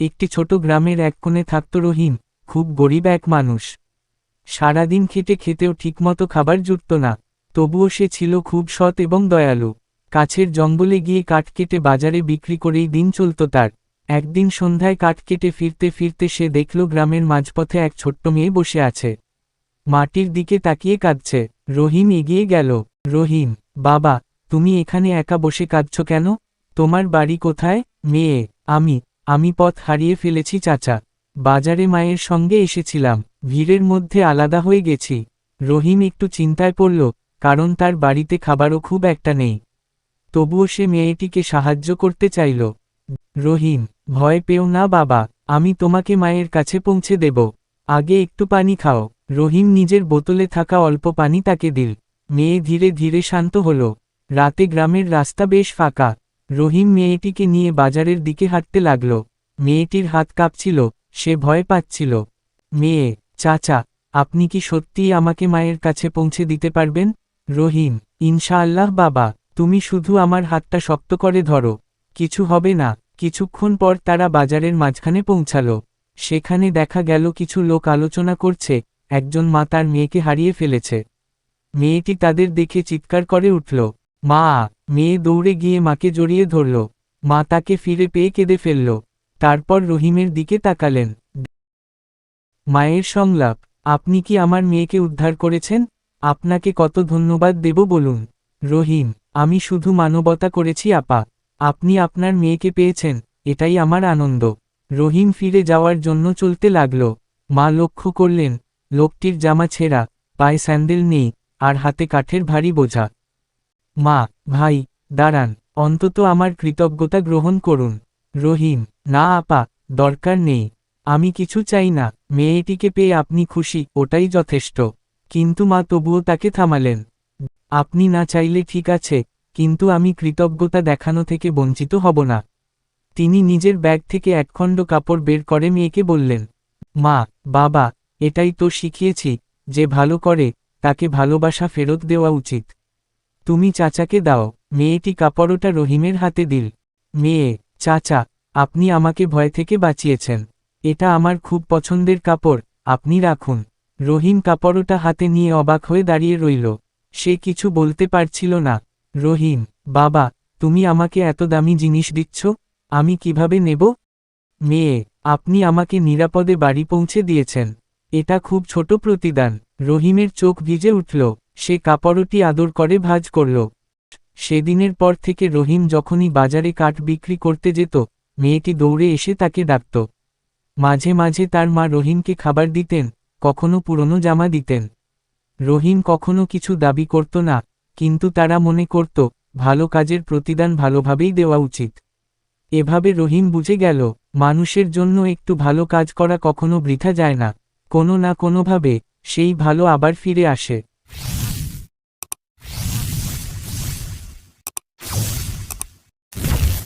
একটি ছোট গ্রামের এক কোণে থাকত রহিম, খুব গরিব এক মানুষ। সারাদিন খেটে খেতেও ঠিকমতো খাবার জুটত না, তবুও সে ছিল খুব সৎ এবং দয়ালু। কাছের জঙ্গলে গিয়ে কাঠ কেটে বাজারে বিক্রি করেই দিন চলত তার। একদিন সন্ধ্যায় কাঠ কেটে ফিরতে ফিরতে সে দেখল গ্রামের মাঝপথে এক ছোট্ট মেয়ে বসে আছে, মাটির দিকে তাকিয়ে কাঁদছে। রহিম এগিয়ে গেল। রহিম, বাবা, তুমি এখানে একা বসে কাঁদছ কেন? তোমার বাড়ি কোথায়? মেয়ে, আমি পথ হারিয়ে ফেলেছি চাচা। বাজারে মায়ের সঙ্গে এসেছিলাম, ভিড়ের মধ্যে আলাদা হয়ে গেছি। রহিম একটু চিন্তায় পড়ল, কারণ তার বাড়িতে খাবারও খুব একটা নেই। তবুও সে মেয়েটিকে সাহায্য করতে চাইল। রহিম, ভয় পেও না বাবা, আমি তোমাকে মায়ের কাছে পৌঁছে দেব। আগে একটু পানি খাও। রহিম নিজের বোতলে থাকা অল্প পানি তাকে দিল। মেয়ে ধীরে ধীরে শান্ত হল। রাতে গ্রামের রাস্তা বেশ ফাঁকা। রহিম মেয়েটিকে নিয়ে বাজারের দিকে হাঁটতে লাগল। মেয়েটির হাত কাঁপছিল, সে ভয় পাচ্ছিল। মেয়ে, চাচা, আপনি কি সত্যিই আমাকে মায়ের কাছে পৌঁছে দিতে পারবেন? রহিম, ইনশাআল্লাহ বাবা, তুমি শুধু আমার হাতটা শক্ত করে ধরো, কিছু হবে না। কিছুক্ষণ পর তারা বাজারের মাঝখানে পৌঁছালো। সেখানে দেখা গেল কিছু লোক আলোচনা করছে, একজন মা তার মেয়েকে হারিয়ে ফেলেছে। মেয়েটি তাদের দেখে চিৎকার করে উঠল, মা! মেয়ে দৌড়ে গিয়ে মাকে জড়িয়ে ধরল। মা তাকে ফিরে পেয়ে কেঁদে ফেলল। তারপর রহিমের দিকে তাকালেন। মায়ের সংলাপ, আপনি কি আমার মেয়েকে উদ্ধার করেছেন? আপনাকে কত ধন্যবাদ দেব বলুন। রহিম, আমি শুধু মানবতা করেছি আপা। আপনি আপনার মেয়েকে পেয়েছেন, এটাই আমার আনন্দ। রহিম ফিরে যাওয়ার জন্য চলতে লাগল। মা লক্ষ্য করলেন, লোকটির জামা ছেঁড়া, পায়ে স্যান্ডেল নেই, আর হাতে কাঠের ভারী বোঝা। মা, ভাই, দাঁড়ান, অন্তত আমার কৃতজ্ঞতা গ্রহণ করুন। রহিম, না আপা, দরকার নেই। আমি কিছু চাই না, মেয়েটিকে পেয়ে আপনি খুশি, ওটাই যথেষ্ট। কিন্তু মা তবুও তাকে থামালেন। আপনি না চাইলে ঠিক আছে, কিন্তু আমি কৃতজ্ঞতা দেখানো থেকে বঞ্চিত হব না। তিনি নিজের ব্যাগ থেকে একখণ্ড কাপড় বের করে মেয়েকে বললেন, মা, বাবা, এটাই তো শিখিয়েছি, যে ভালো করে, তাকে ভালোবাসা ফেরত দেওয়া উচিত। তুমি চাচাকে দাও। মেয়েটি কাপড়টা রহিমের হাতে দিল। মেয়ে, চাচা, আপনি আমাকে ভয় থেকে বাঁচিয়েছেন। এটা আমার খুব পছন্দের কাপড়, আপনি রাখুন। রহিম কাপড়টা হাতে নিয়ে অবাক হয়ে দাঁড়িয়ে রইল। সে কিছু বলতে পারছিল না। রহিম, বাবা, তুমি আমাকে এত দামি জিনিস দিচ্ছ, আমি কিভাবে নেব? মেয়ে, আপনি আমাকে নিরাপদে বাড়ি পৌঁছে দিয়েছেন, এটা খুব ছোট প্রতিদান। রহিমের চোখ ভিজে উঠল। সে কাপড়টি আদর করে ভাঁজ করল। সেদিনের পর থেকে রহিম যখনই বাজারে কাঠ বিক্রি করতে যেত, মেয়েটি দৌড়ে এসে তাকে ডাকত। মাঝে মাঝে তার মা রহিমকে খাবার দিতেন, কখনো পুরনো জামা দিতেন। রহিম কখনো কিছু দাবি করত না, কিন্তু তারা মনে করত, ভালো কাজের প্রতিদান ভালোভাবেই দেওয়া উচিত। এভাবে রহিম বুঝে গেল, মানুষের জন্য একটু ভালো কাজ করা কখনো বৃথা যায় না। কোনো না কোনোভাবে সেই ভালো আবার ফিরে আসে।